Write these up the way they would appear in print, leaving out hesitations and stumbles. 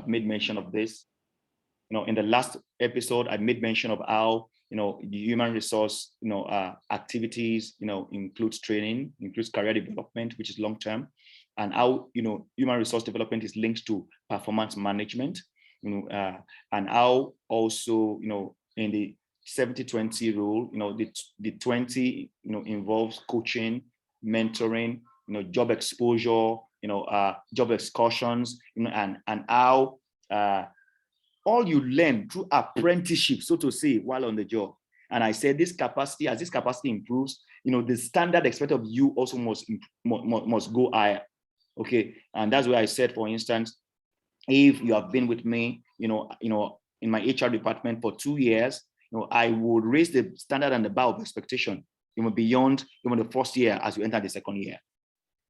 I've made mention of this. In the last episode, I made mention of how, the human resource, activities, includes training, includes career development, which is long-term, and how, human resource development is linked to performance management, and how also, in the 70-20 rule, the 20, involves coaching, mentoring, job exposure, job excursions, and how all you learn through apprenticeship, so to say, while on the job. And I said this capacity, as this capacity improves, the standard expected of you also must go higher. Okay, and that's why I said, for instance, if you have been with me, in my HR department for 2 years, I would raise the standard and the bar of expectation, beyond even the first year as you enter the second year.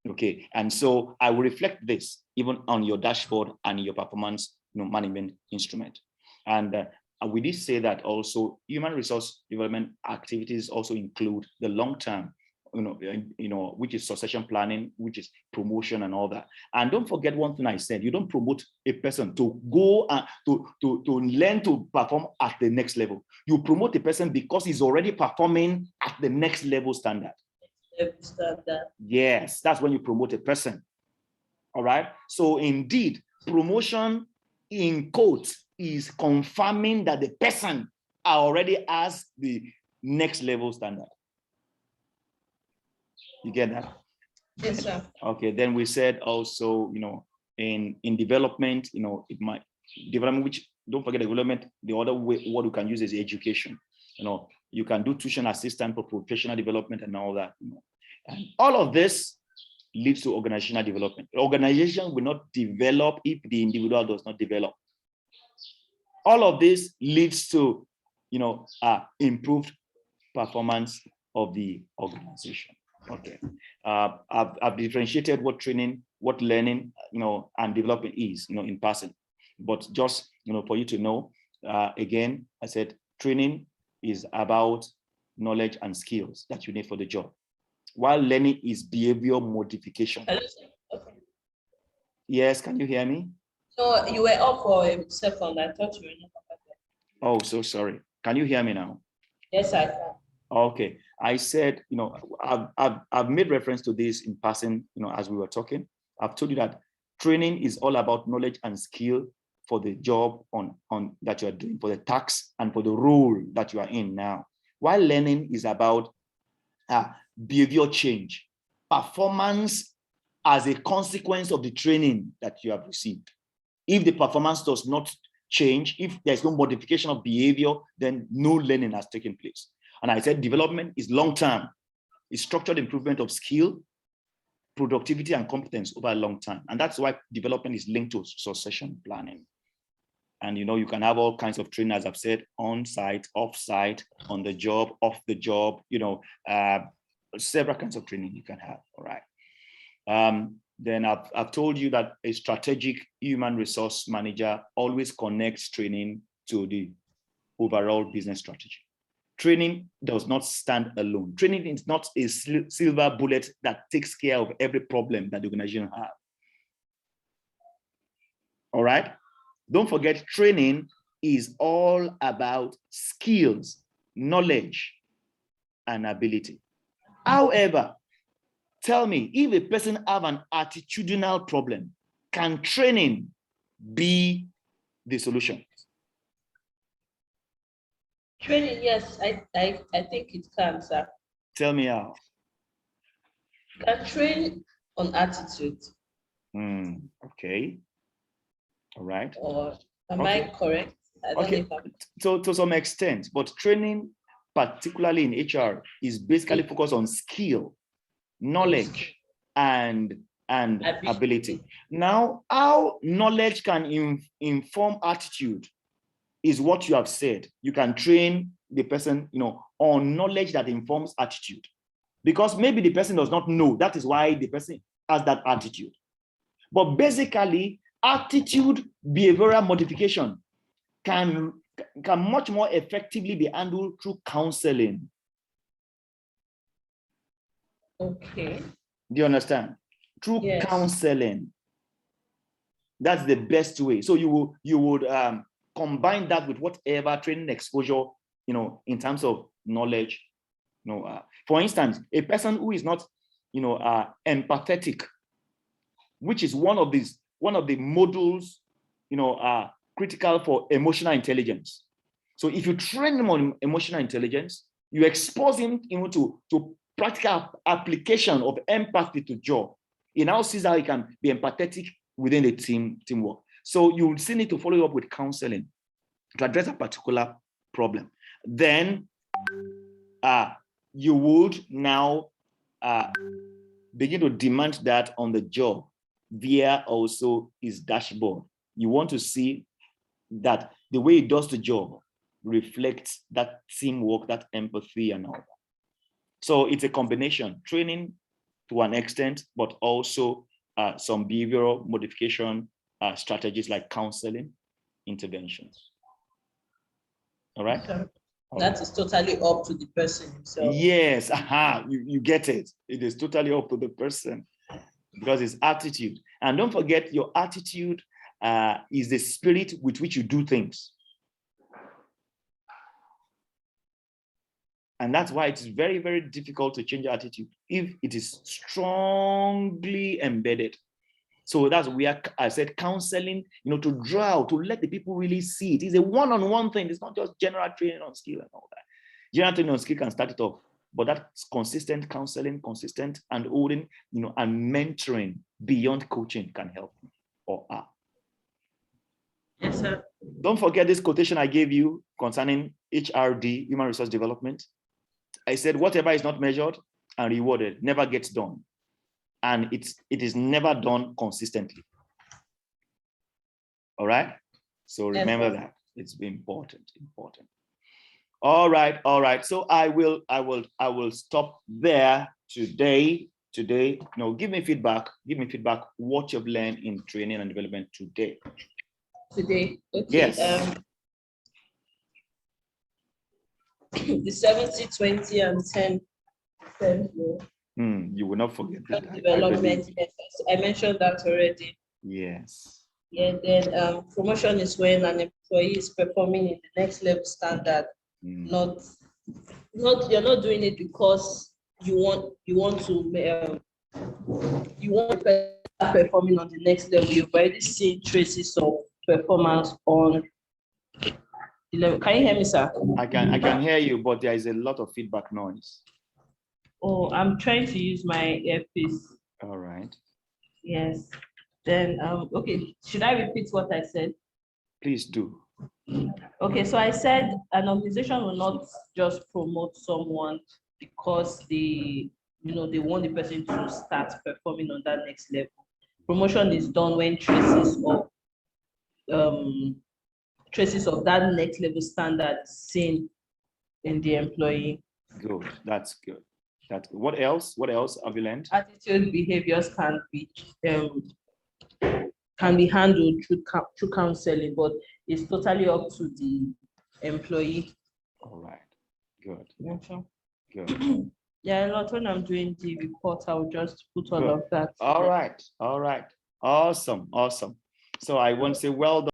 Okay, and so I will reflect this even on your dashboard and your performance, management instrument. And we did say that also human resource development activities also include the long-term, which is succession planning, which is promotion and all that. And don't forget one thing I said: you don't promote a person to go and to learn to perform at the next level. You promote a person because he's already performing at the next level standard. Yes, that's when you promote a person. All right. So indeed, promotion in quotes is confirming that the person already has the next level standard. You get that? Yes, sir. Okay. Then we said also, in development, it might development, which don't forget development. The other way what we can use is education. You can do tuition assistant for professional development and all that. And all of this leads to organizational development. Organization will not develop if the individual does not develop. All of this leads to, improved performance of the organization. Okay, I've differentiated what training, what learning, and development is, in passing. But just, for you to know, again, I said training is about knowledge and skills that you need for the job, while learning is behavior modification. Okay. Yes, can you hear me? So you were up for a second. I thought you were not comfortable. Oh, so sorry. Can you hear me now? Yes, I can. Okay. I said, I've made reference to this in passing, as we were talking. I've told you that training is all about knowledge and skill for the job on that you are doing, for the task and for the role that you are in now. While learning is about behavior change, performance as a consequence of the training that you have received. If the performance does not change, if there's no modification of behavior, then no learning has taken place. And I said development is long-term. It's structured improvement of skill, productivity, and competence over a long time. And that's why development is linked to succession planning. And you can have all kinds of training, as I've said, on-site, off-site, on the job, off the job, several kinds of training you can have. All right. Then I've told you that a strategic human resource manager always connects training to the overall business strategy. Training does not stand alone. Training is not a silver bullet that takes care of every problem that the organization has. All right. Don't forget, training is all about skills, knowledge, and ability. However, tell me, if a person have an attitudinal problem, can training be the solution? Training, yes, I think it can, sir. Tell me how. Can train on attitude. Okay. All right. Or am I correct? I don't know if So to some extent, but training, particularly in HR, is basically focused on skill, knowledge, and ability. Now, how knowledge can inform attitude is what you have said. You can train the person, on knowledge that informs attitude, because maybe the person does not know. That is why the person has that attitude. But basically, attitude behavioral modification can much more effectively be handled through counseling. Okay. Do you understand? Through yes. counseling. That's the best way. So you would combine that with whatever training exposure, in terms of knowledge. For instance, a person who is not, empathetic, which is one of the modules, critical for emotional intelligence. So if you train him on emotional intelligence, you expose him, to practical application of empathy to job. He now sees how he can be empathetic within the teamwork. So you will still need to follow up with counseling to address a particular problem. Then you would now begin to demand that on the job via also his dashboard. You want to see that the way he does the job reflects that teamwork, that empathy and all that. So it's a combination, training to an extent, but also some behavioral modification strategies like counseling interventions. All right? That is totally up to the person himself. Yes, you get it. It is totally up to the person because it's attitude. And don't forget, your attitude is the spirit with which you do things. And that's why it's very, very difficult to change your attitude if it is strongly embedded. So that's where I said counseling, to draw out, to let the people really see it. It's a one-on-one thing. It's not just general training on skill and all that. General training on skill can start it off, but that's consistent counseling, consistent and holding, and mentoring beyond coaching can help or are. Yes, sir. Don't forget this quotation I gave you concerning HRD, human resource development. I said, whatever is not measured and rewarded never gets done. And it is never done consistently. All right? So remember that. It's important. All right. So I will stop there today. Give me feedback what you've learned in training and development today. Okay. Yes. The 70, 20, and 10. You will not forget that. Development. Yes, I mentioned that already. Yes. Yeah. Then promotion is when an employee is performing in the next level standard. Not you're not doing it because you want to performing on the next level. You've already seen traces of performance on the level. Can you hear me, sir? I can hear you, but there is a lot of feedback noise. Oh, I'm trying to use my earpiece. All right. Yes. Then okay. Should I repeat what I said? Please do. Okay, so I said an organization will not just promote someone because they want the person to start performing on that next level. Promotion is done when traces of that next level standard seen in the employee. Good. That's good. What else? What else have you learned? Attitude behaviors can be handled through counseling, but it's totally up to the employee. All right. Good. Okay. Good. Yeah, a lot when I'm doing the report, I'll just put all of that. All right. Awesome. So I want to say well done.